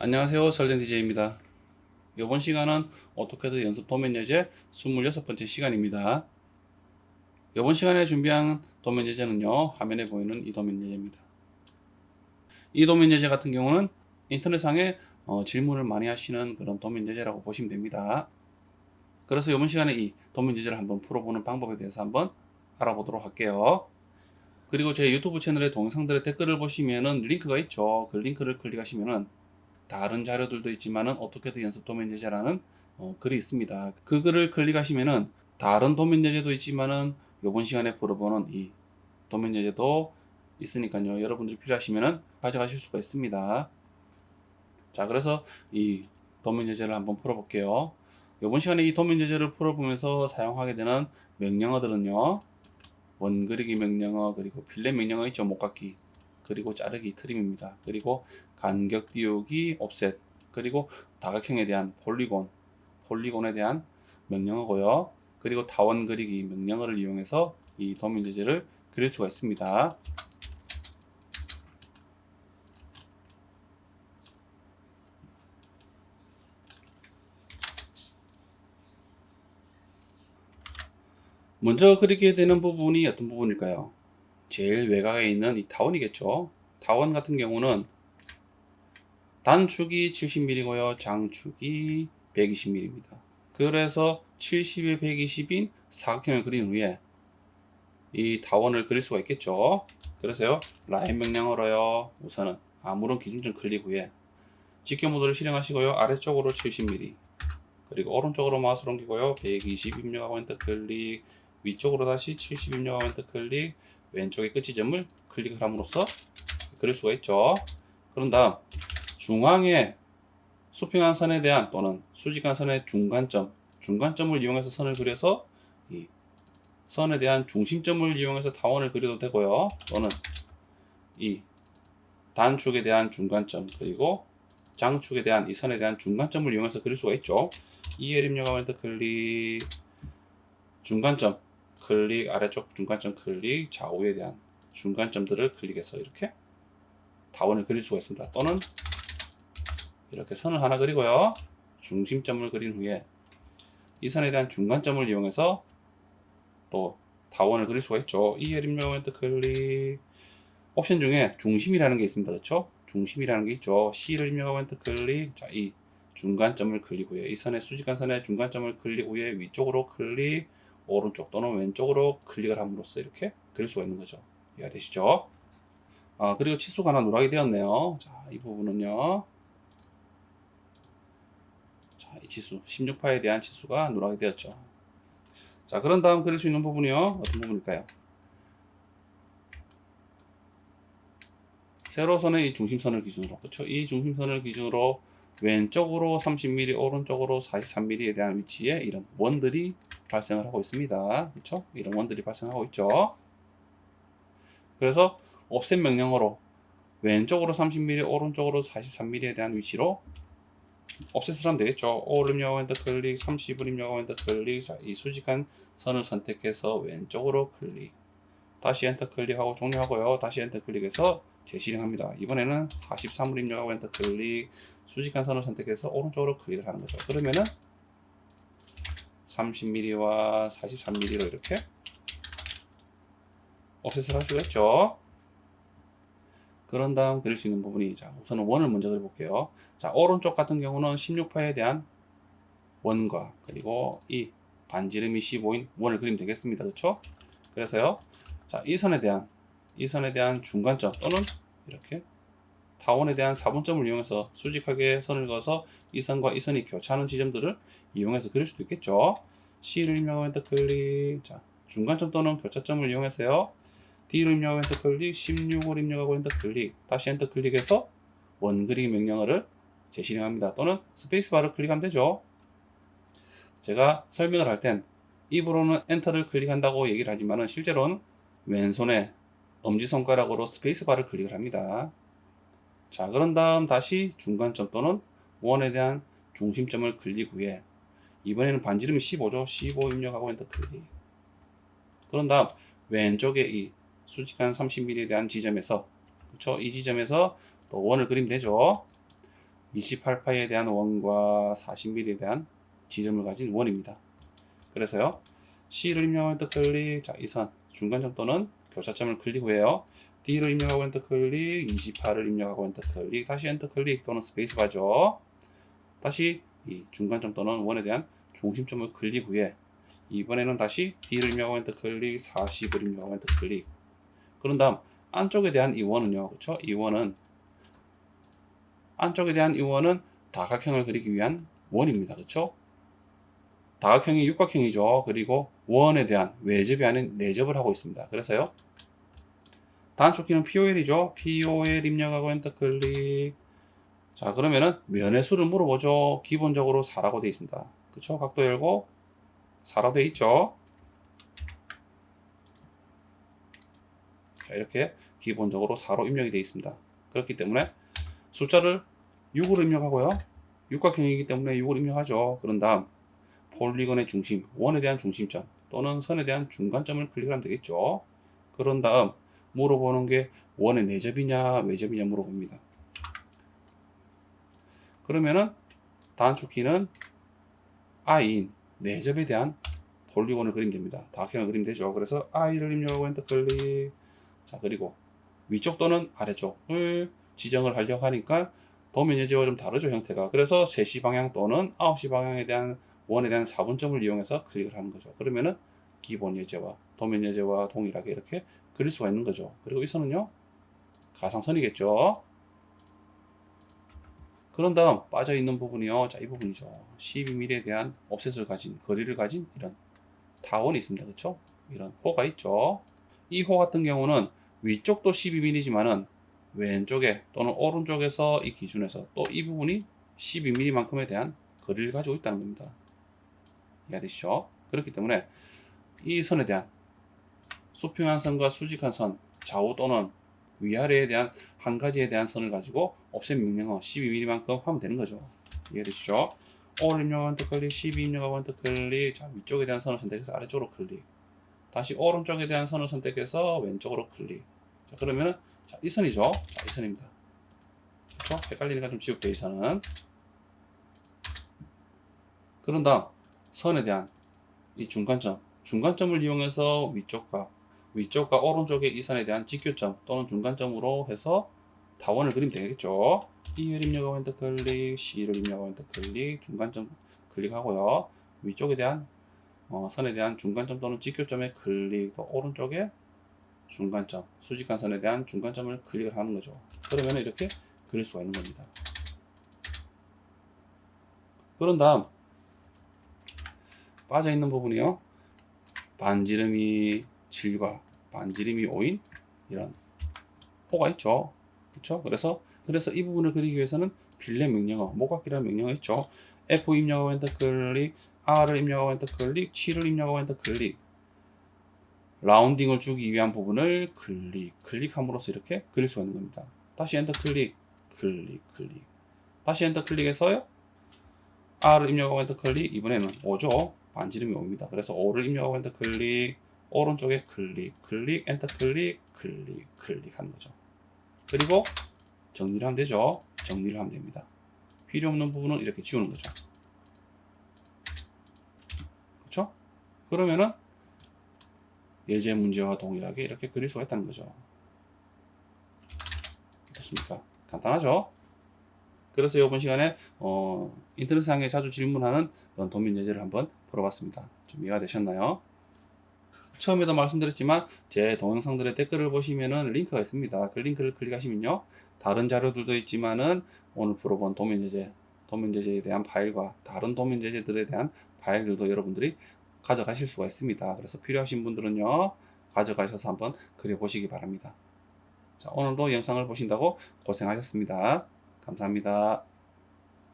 안녕하세요. 설된 DJ입니다. 이번 시간은 오토캐드 연습 도면 예제 26번째 시간입니다. 이번 시간에 준비한 도면 예제는요, 화면에 보이는 이 도면 예제입니다. 이 도면 예제 같은 경우는 인터넷상에 질문을 많이 하시는 그런 도면 예제라고 보시면 됩니다. 그래서 이번 시간에 이 도면 예제를 한번 풀어보는 방법에 대해서 한번 알아보도록 할게요. 그리고 제 유튜브 채널의 동영상들의 댓글을 보시면은 링크가 있죠. 그 링크를 클릭하시면은 다른 자료들도 있지만은 오토캐드 연습 도면 예제라는 글이 있습니다. 그 글을 클릭하시면은 다른 도면 예제도 있지만은 이번 시간에 풀어보는 이 도면 예제도 있으니까요. 여러분들이 필요하시면은 가져가실 수가 있습니다. 자, 그래서 이 도면 예제를 한번 풀어볼게요. 이번 시간에 이 도면 예제를 풀어보면서 사용하게 되는 명령어들은요. 원그리기 명령어, 그리고 필렛 명령어 있죠. 목깎기, 그리고 자르기, 트림입니다. 그리고 간격 띄우기, 옵셋, 그리고 다각형에 대한 폴리곤에 대한 명령어고요. 그리고 타원 그리기 명령어를 이용해서 이 도면 예제를 그릴 수가 있습니다. 먼저 그리게 되는 부분이 어떤 부분일까요? 제일 외곽에 있는 이 타원이겠죠. 타원 같은 경우는 단축이 70mm고요. 장축이 120mm입니다. 그래서 70에 120인 사각형을 그린 후에 이 타원을 그릴 수가 있겠죠. 그래서요, 라인 명령어로요, 우선은 아무런 기준점 클릭 후에 직경 모드를 실행하시고요, 아래쪽으로 70mm, 그리고 오른쪽으로 마우스를 옮기고요, 120 입력하고 엔터 클릭, 위쪽으로 다시 70 입력하고 엔터 클릭, 왼쪽의 끝 지점을 클릭을 함으로써 그릴 수가 있죠. 그런 다음 중앙에 수평한 선에 대한 또는 수직한 선의 중간점을 이용해서 선을 그려서 이 선에 대한 중심점을 이용해서 타원을 그려도 되고요. 또는 이 단축에 대한 중간점, 그리고 장축에 대한 이 선에 대한 중간점을 이용해서 그릴 수가 있죠. EL 입력하고 엔터 클릭, 중간점 클릭, 아래쪽 중간점 클릭, 좌우에 대한 중간점들을 클릭해서 이렇게 타원을 그릴 수가 있습니다. 또는 이렇게 선을 하나 그리고요, 중심점을 그린 후에 이 선에 대한 중간점을 이용해서 또 타원을 그릴 수가 있죠. EL 입력 엔터 클릭. 옵션 중에 중심이라는 게 있습니다. 그렇죠? 중심이라는 게 있죠. C를 입력하고 엔터 클릭. 자, 이 중간점을 클릭 후에 이 선의 수직한 선의 중간점을 클릭 후에 위쪽으로 클릭, 오른쪽 또는 왼쪽으로 클릭을 함으로써 이렇게 그릴 수가 있는 거죠. 이해가 되시죠? 그리고 치수가 하나 누락이 되었네요. 자, 이 부분은요. 자, 이 치수 16파에 대한 치수가 누락이 되었죠. 자, 그런 다음 그릴 수 있는 부분이요. 어떤 부분일까요? 세로선의 이 중심선을 기준으로, 그렇죠? 이 중심선을 기준으로 왼쪽으로 30mm, 오른쪽으로 43mm에 대한 위치에 이런 원들이 발생을 하고 있습니다. 그렇죠? 이런 원들이 발생하고 있죠. 그래서 옵셋 명령어로 왼쪽으로 30mm, 오른쪽으로 43mm에 대한 위치로 옵셋을 하면 되겠죠. 5를 입력하고 엔터 클릭, 30을 입력하고 엔터 클릭. 자, 이 수직한 선을 선택해서 왼쪽으로 클릭, 다시 엔터 클릭하고 종료하고요. 다시 엔터 클릭해서 재실행합니다. 이번에는 43을 입력하고 엔터 클릭, 수직한 선을 선택해서 오른쪽으로 클릭을 하는 거죠. 그러면은 30mm와 43mm로 이렇게 옵셋을 할 수가 있죠. 그런 다음 그릴 수 있는 부분이, 자, 우선은 원을 먼저 그려볼게요. 자, 오른쪽 같은 경우는 16파에 대한 원과 그리고 이 반지름이 15인 원을 그리면 되겠습니다. 그렇죠? 그래서요, 자, 이 선에 대한 중간점 또는 이렇게 타원에 대한 4분점을 이용해서 수직하게 선을 그어서 이 선과 이 선이 교차하는 지점들을 이용해서 그릴 수도 있겠죠. C를 입력하고 엔터 클릭. 자, 중간점 또는 교차점을 이용해서요, D를 입력하고 엔터 클릭, 16을 입력하고 엔터 클릭, 다시 엔터 클릭해서 원그리기 명령어를 재실행합니다. 또는 스페이스바를 클릭하면 되죠. 제가 설명을 할 땐 입으로는 엔터를 클릭한다고 얘기를 하지만 실제로는 왼손에 엄지손가락으로 스페이스바를 클릭을 합니다. 자, 그런 다음 다시 중간점 또는 원에 대한 중심점을 클릭 후에 이번에는 반지름이 15죠. 15 입력하고 엔터 클릭. 그런 다음 왼쪽에 이 수직한 30mm에 대한 지점에서, 그렇죠? 이 지점에서 또 원을 그리면 되죠. 28파이에 대한 원과 40mm에 대한 지름을 가진 원입니다. 그래서요, C를 입력하고 엔터 클릭. 자, 이 선 중간점 또는 교차점을 클릭 후에요. D를 입력하고 엔터 클릭, 28을 입력하고 엔터 클릭, 다시 엔터 클릭 또는 스페이스바죠. 다시 이 중간점 또는 원에 대한 중심점을 클릭 후에 이번에는 다시 D를 입력하고 엔터 클릭, 40을 입력하고 엔터 클릭. 그런 다음 안쪽에 대한 이 원은요, 그렇죠? 이 원은 안쪽에 대한 이 원은 다각형을 그리기 위한 원입니다, 그렇죠? 다각형이 육각형이죠. 그리고 원에 대한 외접이 아닌 내접을 하고 있습니다. 그래서요, 단축키는 POL이죠. POL 입력하고 엔터 클릭. 자, 그러면은 면의 수를 물어보죠. 기본적으로 4라고 되어 있습니다. 그쵸? 각도 열고 4라고 되어 있죠. 자, 이렇게 기본적으로 4로 입력이 되어 있습니다. 그렇기 때문에 숫자를 6으로 입력하고요. 육각형이기 때문에 6으로 입력하죠. 그런 다음 폴리건의 중심, 원에 대한 중심점 또는 선에 대한 중간점을 클릭하면 되겠죠. 그런 다음 물어보는 게 원의 내접이냐 외접이냐 물어봅니다. 그러면은 단축키는 I인 내접에 대한 폴리곤을 그리면 됩니다. 다각형을 그리면 되죠. 그래서 I를 입력하고 엔터 클릭. 자, 그리고 위쪽 또는 아래쪽을 지정을 하려고 하니까 도면 예제와 좀 다르죠, 형태가. 그래서 3시 방향 또는 9시 방향에 대한 원에 대한 4분점을 이용해서 클릭을 하는 거죠. 그러면은 기본 예제와 도면 예제와 동일하게 이렇게 그릴 수가 있는 거죠. 그리고 이 선은요, 가상선이겠죠. 그런 다음 빠져 있는 부분이요, 자, 이 부분이죠. 12mm에 대한 옵셋을 가진, 거리를 가진 이런 타원이 있습니다. 그렇죠? 이런 호가 있죠. 이 호 같은 경우는 위쪽도 12mm지만은 왼쪽에 또는 오른쪽에서 이 기준에서 또 이 부분이 12mm만큼에 대한 거리를 가지고 있다는 겁니다. 이해되시죠? 그렇기 때문에 이 선에 대한 수평한 선과 수직한 선, 좌우 또는 위아래에 대한 한 가지에 대한 선을 가지고 옵셋 명령어 12mm만큼 하면 되는 거죠. 이해되시죠? 올 입력하고 엔터 클릭, 12 입력하고 엔터 클릭. 자, 위쪽에 대한 선을 선택해서 아래쪽으로 클릭. 다시 오른쪽에 대한 선을 선택해서 왼쪽으로 클릭. 자, 그러면은 자, 이 선이죠. 자, 이 선입니다. 그렇죠? 헷갈리니까 좀 지울게요, 이 선은. 그런 다음 선에 대한 이 중간점을 이용해서 위쪽과 오른쪽의 이 선에 대한 직교점 또는 중간점으로 해서 타원을 그리면 되겠죠. E를 입력하고 엔터 클릭, C를 입력하고 엔터 클릭, 중간점 클릭하고요. 위쪽에 대한 선에 대한 중간점 또는 직교점에 클릭, 또 오른쪽에 중간점, 수직한 선에 대한 중간점을 클릭을 하는 거죠. 그러면 이렇게 그릴 수가 있는 겁니다. 그런 다음 빠져 있는 부분이요, 반지름이 7과 반지름이 5인 이런 호가 있죠. 그렇죠? 그래서 이 부분을 그리기 위해서는 필렛 명령어, 모각기라는 명령어 있죠. F 입력하고 엔터 클릭, R을 입력하고 엔터 클릭, 7을 입력하고 엔터 클릭. 라운딩을 주기 위한 부분을 클릭함으로써 이렇게 그릴 수가 있는 겁니다. 다시 엔터 클릭, 다시 엔터 클릭해서요, R을 입력하고 엔터 클릭. 이번에는 5죠. 반지름이 5입니다. 그래서 5를 입력하고 엔터 클릭, 오른쪽에 클릭, 엔터 클릭 하는 거죠. 그리고 정리를 하면 되죠. 정리를 하면 됩니다. 필요 없는 부분은 이렇게 지우는 거죠. 그렇죠? 그러면은 예제 문제와 동일하게 이렇게 그릴 수가 있다는 거죠. 어떻습니까? 간단하죠? 그래서 이번 시간에 인터넷상에 자주 질문하는 그런 도면 예제를 한번 풀어봤습니다. 좀 이해가 되셨나요? 처음에도 말씀드렸지만 제 동영상들의 댓글을 보시면은 링크가 있습니다. 그 링크를 클릭하시면요, 다른 자료들도 있지만은 오늘 풀어본 도면 예제에 대한 파일과 다른 도면 예제들에 대한 파일들도 여러분들이 가져가실 수가 있습니다. 그래서 필요하신 분들은요, 가져가셔서 한번 그려보시기 바랍니다. 자, 오늘도 영상을 보신다고 고생하셨습니다. 감사합니다.